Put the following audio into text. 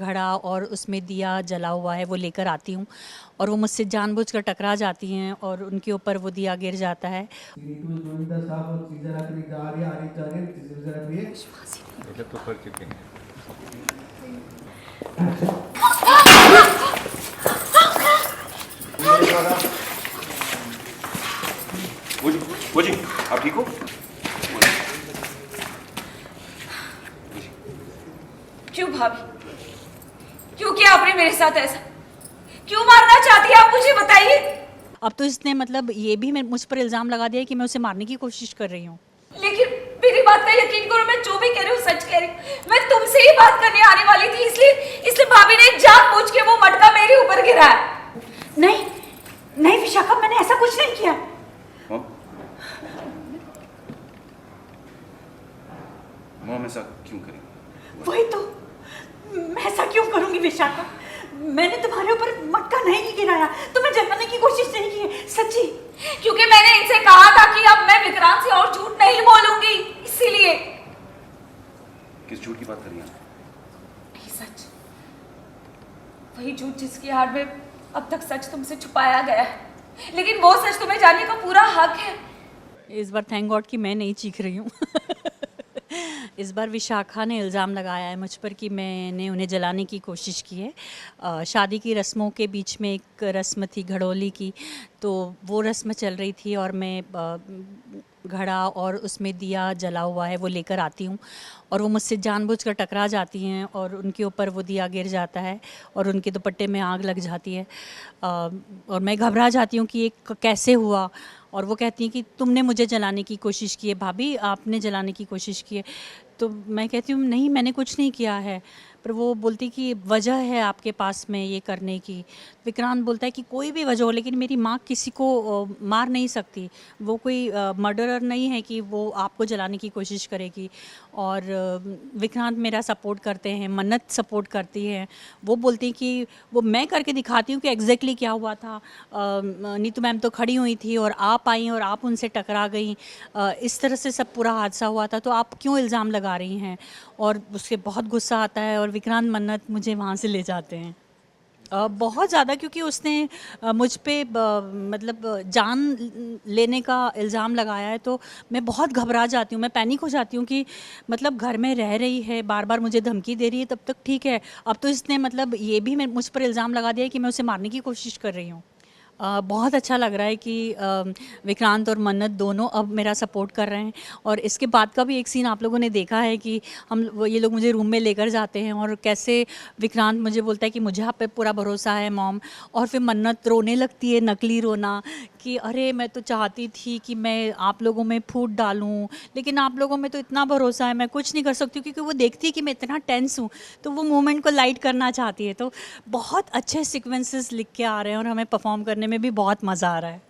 घड़ा और उसमें दिया जला हुआ है वो लेकर आती हूँ और वो मुझसे जानबूझकर टकरा जाती हैं और उनके ऊपर वो दिया गिर जाता है। मतलब तो कर चुके हैं। वो जी आप ठीक हो? क्यों भाभी, क्यों किया आपने मेरे साथ ऐसा? क्यों मारना चाहती है आप, मुझे बताइए। अब तो इसने मतलब ये भी मुझ पर इल्ज़ाम लगा दिया कि मैं उसे मारने की कोशिश कर रही हूँ। लेकिन मेरी बात का यकीन करो, मैं जो भी कह रही हूँ सच कह रही हूँ। मैं तुमसे ही बात करने आने वाली थी, इसलिए भाभी ने जानबूझ के वो मटका मेरे ऊपर गिरा है। नहीं नहीं विशाखा, मैंने ऐसा कुछ नहीं किया। मॉम ऐसा क्यों करेंगी? वही तो, मैं ऐसा क्यों करूंगी विशाखा? मैंने तुम्हारे ऊपर मटका नहीं गिराया, तुम्हें जलाने की कोशिश नहीं की, सच्ची। क्योंकि मैंने इनसे कहा था कि अब मैं विक्रांत से और झूठ नहीं बोलूंगी, इसीलिए। किस झूठ की बात कर रही हैं? नहीं, सच। वही झूठ जिसकी आड़ में अब तक सच तुमसे छुपाया गया है, लेकिन वो सच तुम्हें जानने का पूरा हक है। इस बार थैंक गॉड कि मैं नहीं चीख रही हूँ। इस बार विशाखा ने इल्ज़ाम लगाया है मुझ पर कि मैंने उन्हें जलाने की कोशिश की है। शादी की रस्मों के बीच में एक रस्म थी घड़ोली की, तो वो रस्म चल रही थी और मैं घड़ा और उसमें दिया जला हुआ है वो लेकर आती हूँ और वो मुझसे जानबूझकर टकरा जाती हैं और उनके ऊपर वो दिया गिर जाता है और उनके दुपट्टे में आग लग जाती है। और मैं घबरा जाती हूँ कि ये कैसे हुआ, और वो कहती हैं कि तुमने मुझे जलाने की कोशिश की है भाभी, आपने जलाने की कोशिश की है। तो मैं कहती हूँ नहीं, मैंने कुछ नहीं किया है। पर वो बोलती कि वजह है आपके पास में ये करने की। विक्रांत बोलता है कि कोई भी वजह हो, लेकिन मेरी माँ किसी को मार नहीं सकती, वो कोई मर्डरर नहीं है कि वो आपको जलाने की कोशिश करेगी। और विक्रांत मेरा सपोर्ट करते हैं, मन्नत सपोर्ट करती है। वो बोलती हैं कि वो मैं करके दिखाती हूँ कि एग्जैक्टली क्या हुआ था। नीतू मैम तो खड़ी हुई थी और आप आई और आप उनसे टकरा गई, इस तरह से सब पूरा हादसा हुआ था, तो आप क्यों इल्ज़ाम लगा रही हैं। और उससे बहुत गुस्सा आता है और विक्रांत मन्नत मुझे वहाँ से ले जाते हैं। बहुत ज़्यादा, क्योंकि उसने मुझ पे मतलब जान लेने का इल्ज़ाम लगाया है, तो मैं बहुत घबरा जाती हूँ, मैं पैनिक हो जाती हूँ कि मतलब घर में रह रही है, बार बार मुझे धमकी दे रही है, तब तक ठीक है। अब तो इसने मतलब ये भी मुझ पर इल्ज़ाम लगा दिया है कि मैं उसे मारने की कोशिश कर रही हूँ। बहुत अच्छा लग रहा है कि विक्रांत और मन्नत दोनों अब मेरा सपोर्ट कर रहे हैं। और इसके बाद का भी एक सीन आप लोगों ने देखा है कि ये लोग मुझे रूम में लेकर जाते हैं और कैसे विक्रांत मुझे बोलता है कि मुझे आप पे पूरा भरोसा है मॉम, और फिर मन्नत रोने लगती है, नकली रोना, कि अरे मैं तो चाहती थी कि मैं आप लोगों में फूट डालूं, लेकिन आप लोगों में तो इतना भरोसा है, मैं कुछ नहीं कर सकती हूँ। क्योंकि वो देखती है कि मैं इतना टेंस हूँ, तो वो मोमेंट को लाइट करना चाहती है। तो बहुत अच्छे सीक्वेंसेस लिख के आ रहे हैं और हमें परफॉर्म करने में भी बहुत मज़ा आ रहा है।